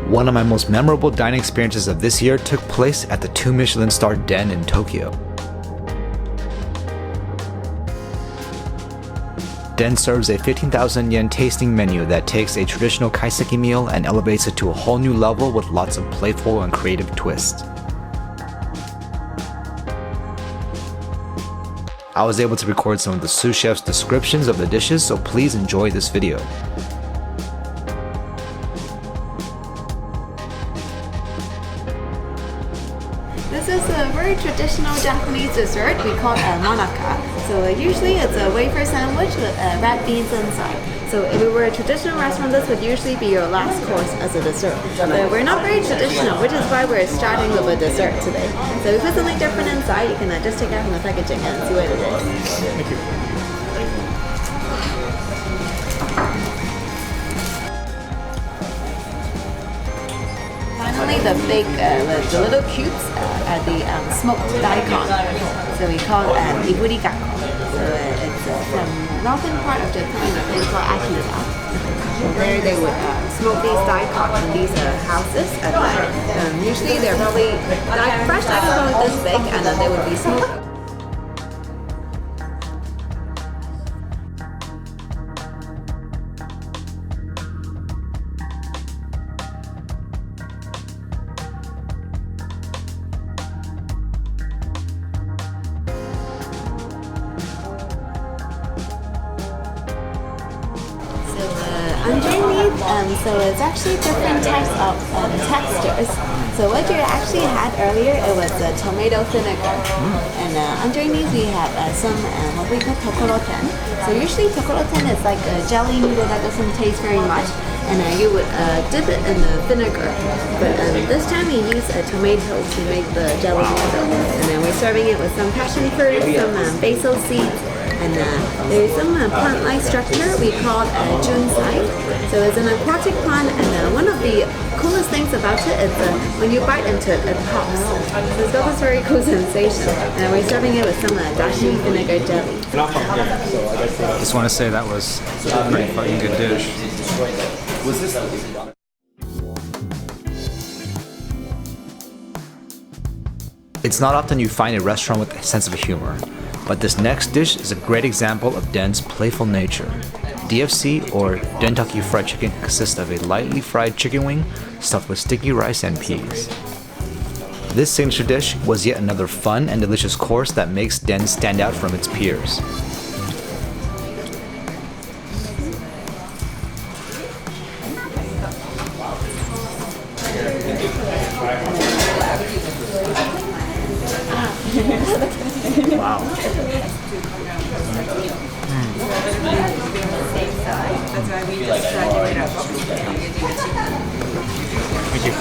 One of my most memorable dining experiences of this year took place at the 2 Michelin Star Den in Tokyo. Den serves a 15,000 yen tasting menu that takes a traditional Kaiseki meal and elevates it to a whole new level with lots of playful and creative twists. I was able to record some of the sous chef's descriptions of the dishes, so please enjoy this video. This is a very traditional Japanese dessert we call monaka. So usually it's a wafer sandwich with red beans inside. So if it were a traditional restaurant, this would usually be your last course as a dessert. But we're not very traditional, which is why we're starting with a dessert today. So if you put something different inside, you can just take it out from the packaging and see what it is. Thank you. Finally, the big, the little cubes are the smoked daikon. So we call it iburi gakko. So it's from northern part of Japan, a place called Akita. There they would smoke these daikon in these houses at night. Usually they're probably fresh daikon this big, and then they would be smoked. Underneath, so it's actually different types of textures. So what you actually had earlier, it was tomato vinegar. And underneath we have some what we call tokoroten. So usually tokoroten is like a jelly noodle that doesn't taste very much. And you would dip it in the vinegar. But this time we use tomatoes to make the jelly noodle. And then we're serving it with some passion fruit, some basil seeds. And there's some plant-like structure we call junsai. So it's an aquatic plant, and one of the coolest things about it is when you bite into it, it pops. So it's got this very cool sensation. And we're serving it with some dashi vinegar jelly. Just want to say that was a pretty fucking good dish. It's not often you find a restaurant with a sense of humor, but this next dish is a great example of Den's playful nature. DFC, or Dentaki fried chicken, consists of a lightly fried chicken wing stuffed with sticky rice and peas. This signature dish was yet another fun and delicious course that makes Den stand out from its peers. Wow. Thank you.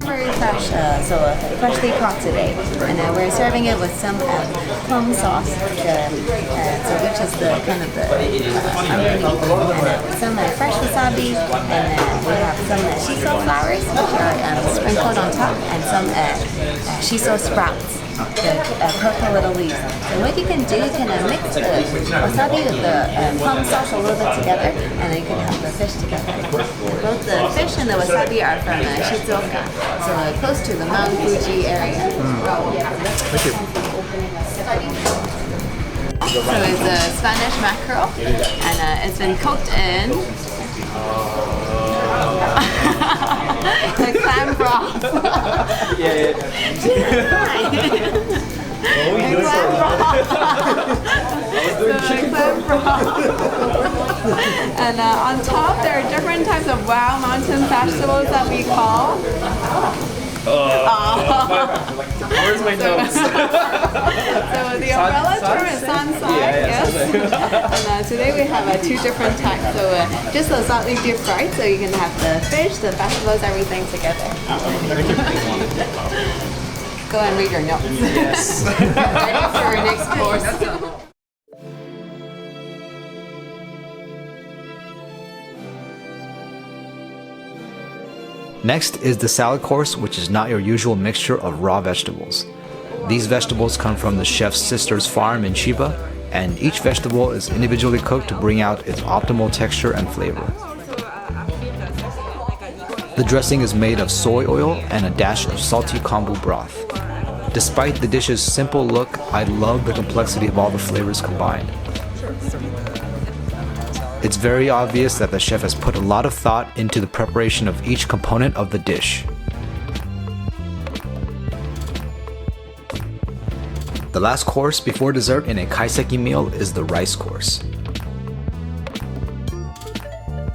Very fresh, so freshly caught today, and we're serving it with some plum sauce, which is the kind of the underneath, and some fresh wasabi, and we have some shiso flowers which are sprinkled on top, and some shiso sprouts. The purple little leaves. And what you can do, you can mix the wasabi with the plum sauce a little bit together, and then you can have the fish together. Both the fish and the wasabi are from Shizuoka, so close to the Mount Fuji area. Thank you. So it's a Spanish mackerel, and it's been cooked in the clam broth. Yeah. And on top there are different types of wild mountain vegetables that we call. Where's my notes? So the umbrella term is sansai, yes. And today we have two different types. So just a slightly deep fried, so you can have the fish, the vegetables, everything together. Go and read your notes. Yes. Ready for our next course. Next is the salad course, which is not your usual mixture of raw vegetables. These vegetables come from the chef's sister's farm in Chiba and each vegetable is individually cooked to bring out its optimal texture and flavor. The dressing is made of soy oil and a dash of salty kombu broth. Despite the dish's simple look, I love the complexity of all the flavors combined. It's very obvious that the chef has put a lot of thought into the preparation of each component of the dish. The last course before dessert in a kaiseki meal is the rice course.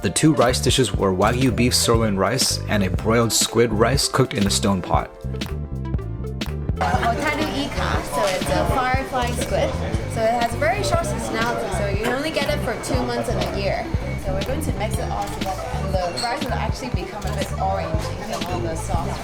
The two rice dishes were Wagyu beef sirloin rice and a broiled squid rice cooked in a stone pot. Otanu ika, so it's a fire-flying squid. So it has very short seasonality, so you only get it for 2 months in a year. So we're going to mix it all together, and the rice will actually become a bit orange from all the sauce.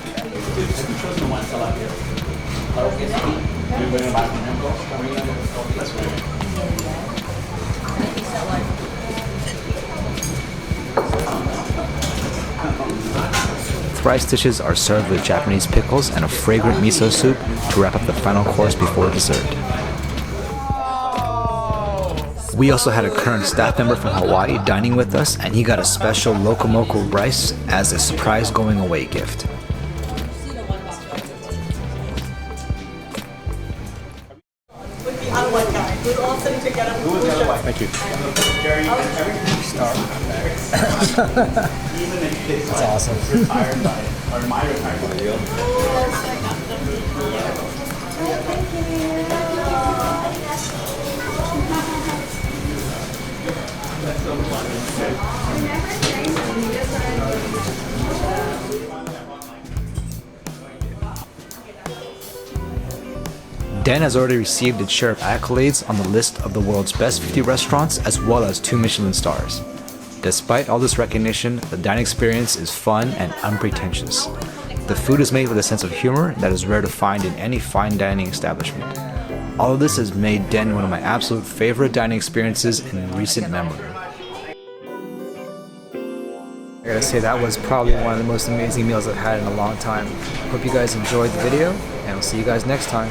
Rice dishes are served with Japanese pickles and a fragrant miso soup to wrap up the final course before dessert. We also had a current staff member from Hawaii dining with us, and he got a special locomoco rice as a surprise going away gift. Thank you. That's awesome. Retired by, or my retired by you. Den has already received its share of accolades on the list of the world's best 50 restaurants as well as 2 Michelin stars. Despite all this recognition, the dining experience is fun and unpretentious. The food is made with a sense of humor that is rare to find in any fine dining establishment. All of this has made Den one of my absolute favorite dining experiences in recent memory. I gotta say, that was probably one of the most amazing meals I've had in a long time. Hope you guys enjoyed the video, and I'll see you guys next time.